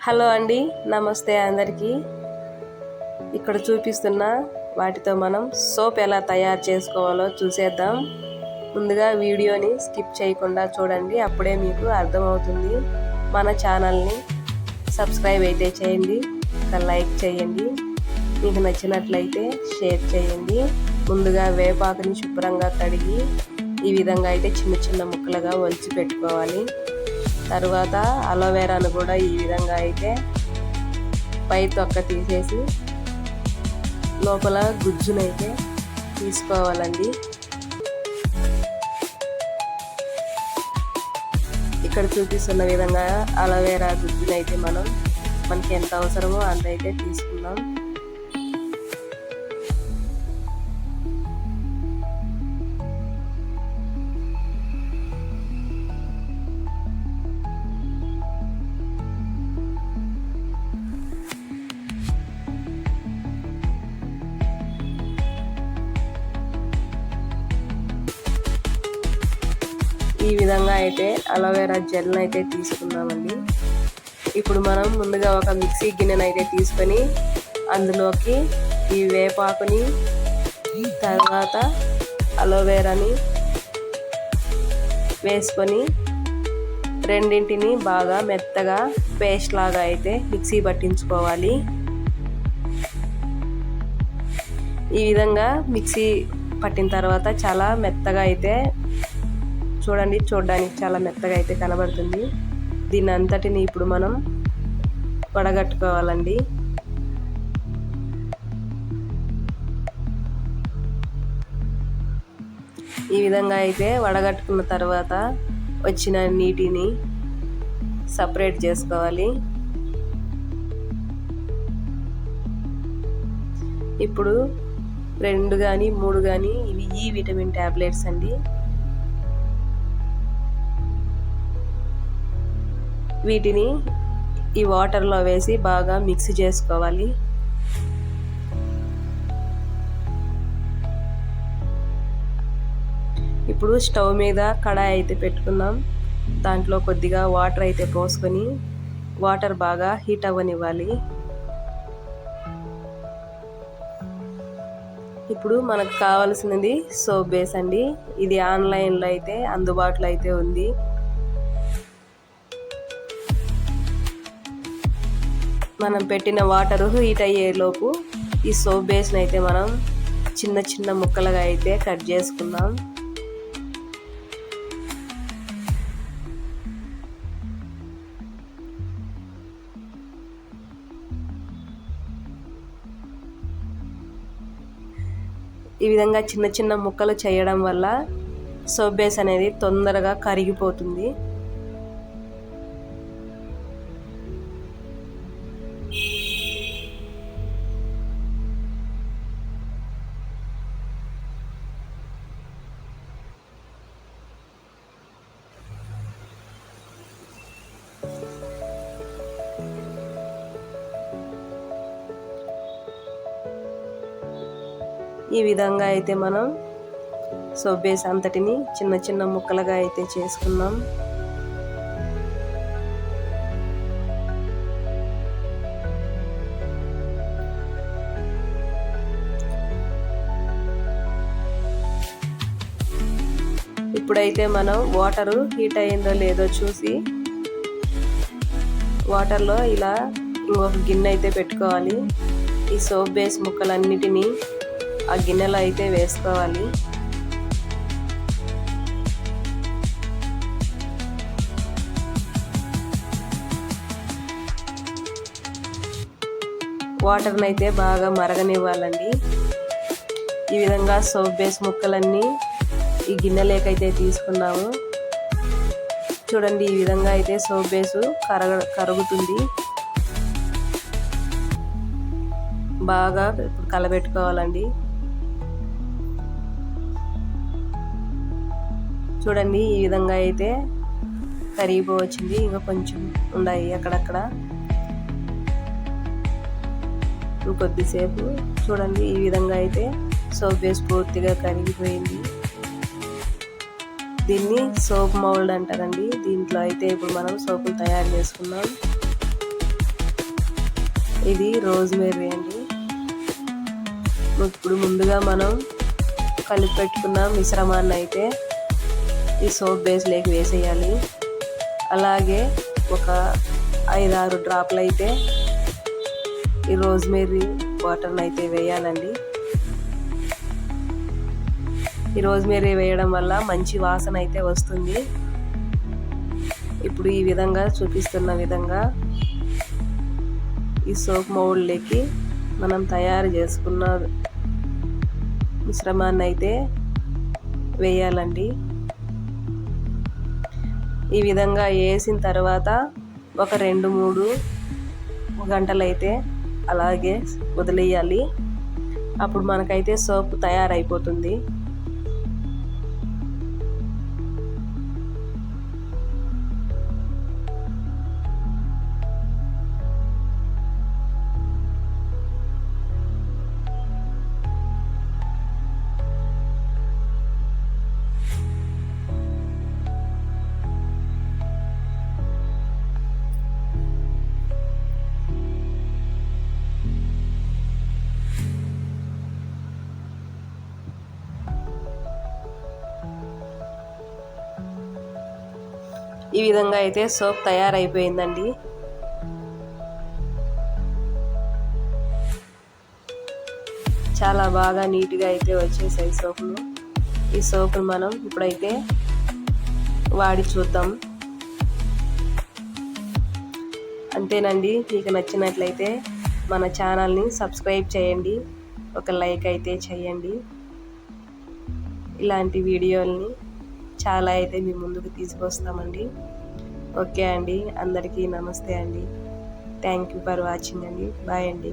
Hello అండి, నమస్తే అందరికీ. ఇక్కడ చూపిస్తున్న వాటితో మనం సోప్ ఎలా తయారు చేసుకోవాలో చూసేద్దాం. ముందుగా వీడియోని స్కిప్ చేయకుండా చూడండి, అప్పుడే మీకు అర్థమవుతుంది. మన ఛానల్ని సబ్స్క్రైబ్ అయితే చేయండి, ఒక లైక్ చేయండి, మీకు నచ్చినట్లయితే షేర్ చేయండి. ముందుగా వేపాకుని శుభ్రంగా కడిగి ఈ విధంగా అయితే చిన్న చిన్న ముక్కలుగా ఒలిచి పెట్టుకోవాలి. తర్వాత అలోవెరాను కూడా ఈ విధంగా అయితే పై తొక్క తీసేసి లోపల గుజ్జునైతే తీసుకోవాలండి. ఇక్కడ చూపిస్తున్న విధంగా అలోవెరా గుజ్జునైతే మనకి ఎంత అవసరమో అంత అయితే తీసుకుందాం. ఈ విధంగా అయితే అలోవెరా జెల్ని అయితే తీసుకున్నామండి. ఇప్పుడు మనం ముందుగా ఒక మిక్సీ గిన్నెను అయితే తీసుకొని అందులోకి ఈ వేపాకుని తర్వాత అలోవెరాని వేసుకొని రెండింటిని బాగా మెత్తగా పేస్ట్ లాగా అయితే మిక్సీ పట్టించుకోవాలి. ఈ విధంగా మిక్సీ పట్టిన తర్వాత చాలా మెత్తగా అయితే చూడడానికి చాలా మెత్తగా అయితే కనబడుతుంది. దీన్ని అంతటిని ఇప్పుడు మనం వడగట్టుకోవాలండి. ఈ విధంగా అయితే వడగట్టుకున్న తర్వాత వచ్చిన నీటిని సపరేట్ చేసుకోవాలి. ఇప్పుడు 2 కానీ 3 కానీ ఇవి ఈ విటమిన్ ట్యాబ్లెట్స్ అండి. వీటిని ఈ వాటర్లో వేసి బాగా మిక్స్ చేసుకోవాలి. ఇప్పుడు స్టవ్ మీద కడాయి అయితే పెట్టుకుందాం. దాంట్లో కొద్దిగా వాటర్ అయితే పోసుకొని వాటర్ బాగా హీట్ అవ్వనివ్వాలి. ఇప్పుడు మనకు కావాల్సినది సోప్ బేస్ అండి. ఇది ఆన్లైన్లో అయితే అందుబాటులో అయితే ఉంది. మనం పెట్టిన వాటర్ హీట్ అయ్యేలోపు ఈ సోప్ బేస్ని అయితే మనం చిన్న చిన్న ముక్కలుగా అయితే కట్ చేసుకుందాం. ఈ విధంగా చిన్న చిన్న ముక్కలు చేయడం వల్ల సోప్ బేస్ అనేది తొందరగా కరిగిపోతుంది. ఈ విధంగా అయితే మనం సోప్ బేస్ అంతటిని చిన్న చిన్న ముక్కలుగా అయితే చేసుకున్నాం. ఇప్పుడైతే మనం వాటర్ హీట్ అయిందో లేదో చూసి వాటర్లో ఇలా ఇంకొక గిన్నె అయితే పెట్టుకోవాలి. ఈ సోప్ బేస్ ముక్కలన్నిటినీ ఆ గిన్నెలో అయితే వేసుకోవాలి. వాటర్ని అయితే బాగా మరగనివ్వాలండి. ఈ విధంగా సోప్ బేస్ ముక్కలన్నీ ఈ గిన్నెలోకైతే తీసుకున్నాము. చూడండి, ఈ విధంగా అయితే సోప్ బేసు కరుగుతుంది. బాగా కలబెట్టుకోవాలండి. చూడండి, ఈ విధంగా అయితే కరిగిపోవచ్చింది. ఇంకా కొంచెం ఉన్నాయి అక్కడక్కడ. ఇంకొద్దిసేపు చూడండి, ఈ విధంగా అయితే సోప్ బేస్ పూర్తిగా కరిగిపోయింది. దీన్ని సోప్ మౌల్డ్ అంటారండి. దీంట్లో అయితే ఇప్పుడు మనం సోపులు తయారు చేసుకున్నాం. ఇది రోజ్మెర్రీ అండి. ఇప్పుడు ముందుగా మనం కలిపి పెట్టుకున్న మిశ్రమాన్ని అయితే ఈ సోప్ బేస్లోకి వేసేయాలి. అలాగే ఒక 5-6 డ్రాప్లు అయితే ఈ రోజ్మెర్రీ వాటర్ని అయితే వేయాలండి. ఈ రోజ్మెర్రీ వేయడం వల్ల మంచి వాసన అయితే వస్తుంది. ఇప్పుడు ఈ విధంగా చూపిస్తున్న విధంగా ఈ సోప్ మౌల్డ్లోకి మనం తయారు చేసుకున్న మిశ్రమాన్ని అయితే వేయాలండి. ఈ విధంగా వేసిన తర్వాత ఒక 2-3 గంటలైతే అలాగే వదిలేయాలి. అప్పుడు మనకైతే సోప్ తయారైపోతుంది. ఈ విధంగా అయితే సోప్ తయారైపోయిందండి. చాలా బాగా నీట్గా అయితే వచ్చేసాయి సోపులు. ఈ సోపులు మనం ఇప్పుడైతే వాడి చూద్దాం. అంతేనండి. మీకు నచ్చినట్లయితే మన ఛానల్ని సబ్స్క్రైబ్ చేయండి, ఒక లైక్ అయితే చేయండి. ఇలాంటి వీడియోల్ని చాలా అయితే మీ ముందుకు తీసుకొస్తామండి. ఓకే అండి, అందరికీ నమస్తే అండి. థ్యాంక్ యూ ఫర్ వాచింగ్ అండి. బాయ్ అండి.